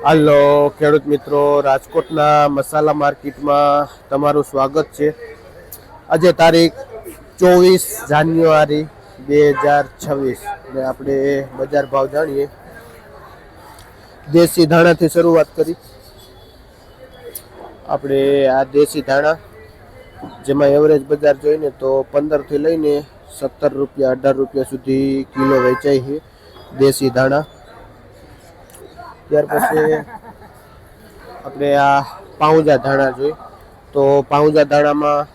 હાલો ખેડૂત મિત્રો, રાજકોટના મસાલા માર્કેટમાં તમારું સ્વાગત છે। આજે તારીખ 24 જાન્યુઆરી 2026 ને આપણે બજાર ભાવ જાણીએ। દેશી ધાણાથી શરૂઆત કરી। આપણે આ દેશી ધાણા જેમાં એવરેજ બજાર જોઈને તો 15 થી લઈને 17 રૂપિયા 18 રૂપિયા સુધી કિલો વેચાય છે દેશી ધાણા। ત્યાર પછી આપણે આ પાઉંજા ધાણા જોઈએ તો પાઉંજા ધાણામાં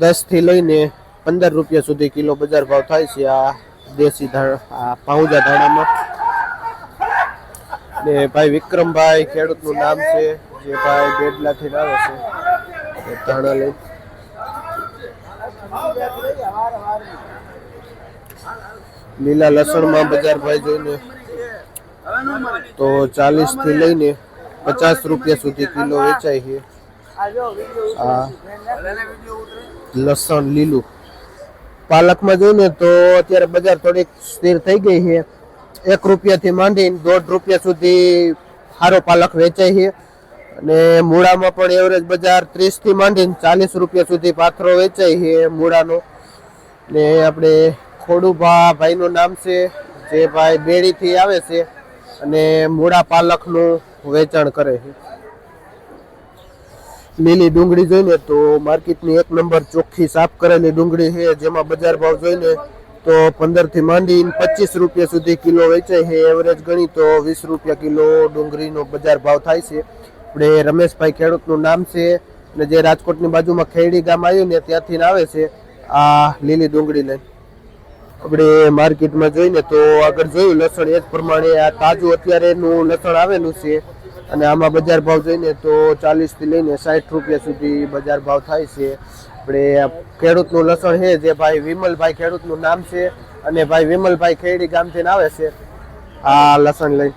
10 થી લઈને 15 રૂપિયા સુધી કિલો બજાર ભાવ થાય છે આ દેશી ધાણા આ પાઉંજા ધાણામાં। ને ભાઈ વિક્રમભાઈ ખેડૂતનું નામ છે જે ભાઈ બેડલાથી આવે છે ધાણા લઈ। લીલા લસણમાં બજાર ભાઈ જોઈને તો 40 થી લઈને 50 રૂપિયા સુધી કિલો વેચાય છે આ લસણ લીલું। પાલકમાં જોઈને તો અત્યારે બજાર થોડીક સ્થિર થઈ ગઈ છે। 1 રૂપિયાથી માંડીને 1.5 રૂપિયા સુધી સારો પાલક વેચાય છે અને મૂળામાં પણ એવરેજ બજાર 30 થી માંડીને 40 રૂપિયા સુધી પાથરો વેચાય છે મૂળાનો। ને આપણે ખોડુભા ભાઈનું નામ છે જે ભાઈ બેડીથી આવે છે અને મૂળા પાલકનું વેચાણ કરે છે। લીલી ડુંગળી જોઈને તો માર્કેટની 1 નંબર ચોખ્ખી સાફ કરેલી ડુંગળી છે જેમાં બજાર ભાવ જોઈને તો 15 થી માંડીને 25 રૂપિયા સુધી કિલો વેચાય છે। એવરેજ ગણી તો 20 રૂપિયા કિલો ડુંગળીનો બજાર ભાવ થાય છે। આપણે રમેશભાઈ ખેડૂતનું નામ છે અને જે રાજકોટની બાજુમાં ખેડી ગામ આવ્યું ને ત્યાંથી આવે છે આ લીલી ડુંગળી લઈને। આપણે માર્કેટમાં જોઈને તો આગળ જોયું લસણ એ જ પ્રમાણે આ તાજું અત્યારેનું લસણ આવેલું છે અને આમાં બજાર ભાવ જોઈને તો 40 થી લઈને 60 રૂપિયા સુધી બજાર ભાવ થાય છે। આપણે ખેડૂતનું લસણ છે જે ભાઈ વિમલભાઈ ખેડૂતનું નામ છે અને ભાઈ વિમલભાઈ ખેડી ગામથી આવે છે આ લસણ લઈ।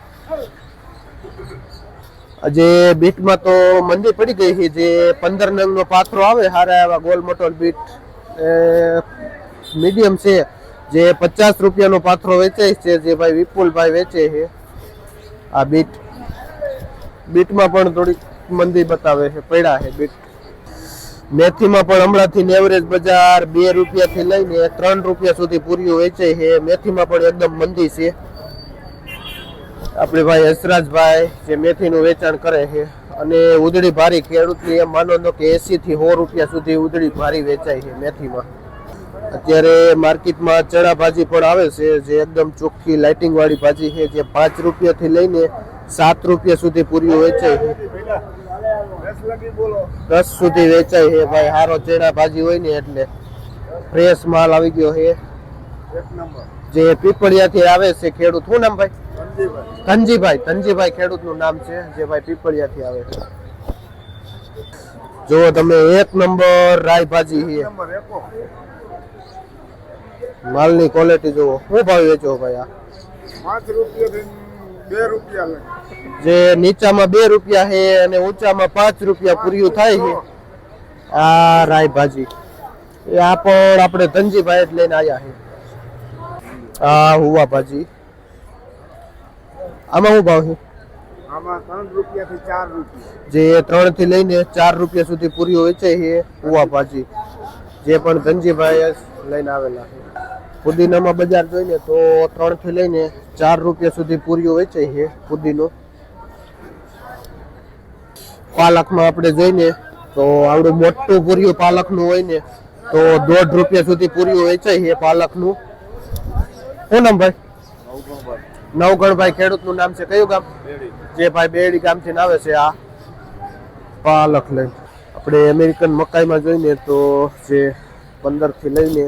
આજે બીટમાં તો મંદી પડી ગઈ છે જે 15 નંગનો પાથરો આવે સારા એવા ગોલ મોટો બીટ મીડિયમ છે જે 50 રૂપિયાનો પાથરો વેચાય છે જે ભાઈ વિપુલભાઈ વેચે છે આ બીટમાં પણ થોડીક મંદી બતાવે છે પડ્યા છે બીટ। મેથીમાં પણ હમણાંથી એવરેજ બજાર 2 રૂપિયાથી લઈને 3 રૂપિયા સુધી પૂરીઓ વેચાય છે। મેથીમાં પણ એકદમ મંદી છે। આપણે ભાઈ હસરાજભાઈ જે મેથીનું વેચાણ કરે છે અને ઉધડી ભારી ખેડૂતની એમ માનો તો કે 80 થી 100 રૂપિયા સુધી ઉધડી ભારી વેચાય છે મેથીમાં। અત્યારે માર્કેટમાં ચણા ભાજી પણ આવે છે જે એકદમ ચોખ્ખી લાઇટિંગ વાળી ભાજી છે જે 5 રૂપિયાથી લઈને 7 રૂપિયા સુધી પૂરીઓ વેચાય છે। 10 સુધી વેચાય છે ભાઈ। સારો ચણા ભાજી હોય ને એટલે ફ્રેશ માલ આવી ગયો છે જે પીપળિયાથી આવે છે ખેડૂત। શું નામ ભાઈ? ધનજીભાઈ ખેડૂતનું નામ છે જે ભાઈ પીપળિયાથી આવે છે। જો તમે 1 નંબર રાઈ ભાજી છે માલની ક્વોલિટી જુઓ। શું ભાવ વેચો ભાઈ આ? 5 રૂપિયા 2 રૂપિયા જે નીચામાં 2 રૂપિયા છે અને ઊંચામાં 5 રૂપિયા પૂર્યું થાય છે આ રાઈ ભાજી એ આ પણ આપણે ધનજીભાઈ જ લઈને આવ્યા છે। આ હુવા ભાજી આમાં શું ભાવ છે? આમાં 3 રૂપિયાથી 4 રૂપિયા જે 3 થી લઈને 4 રૂપિયા સુધી પૂરીઓ વેચાય છે હુવા ભાજી જે પણ ધનજીભાઈ લઈને આવેલા છે। પુદીનામાં બજાર જોઈને તો 3 થી લઈને 4 રૂપિયા સુધી પૂરીઓ વેચાય છે પુદીનો। પાલકમાં આપણે જોઈને તો આવડું મોટું પૂરીયું પાલકનું હોય ને તો 1.5 રૂપિયા સુધી પૂરીઓ વેચાય છે પાલકનું। શું નામ ભાઈ? નવગણભાઈ ખેડૂતનું નામ છે। કયું ગામ? જે ભાઈ બેડી ગામથી આવે છે આ પાલક લઈને। આપણે અમેરિકન મકાઈમાં જોઈને તો જે 15 થી લઈને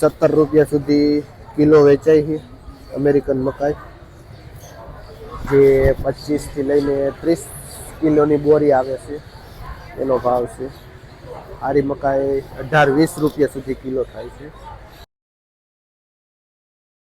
17 રૂપિયા સુધી કિલો વેચાય છે અમેરિકન મકાઈ જે 25 થી લઈને 30 કિલોની બોરી આવે છે એનો ભાવ છે। આરી મકાઈ 18-20 રૂપિયા સુધી કિલો થાય છે।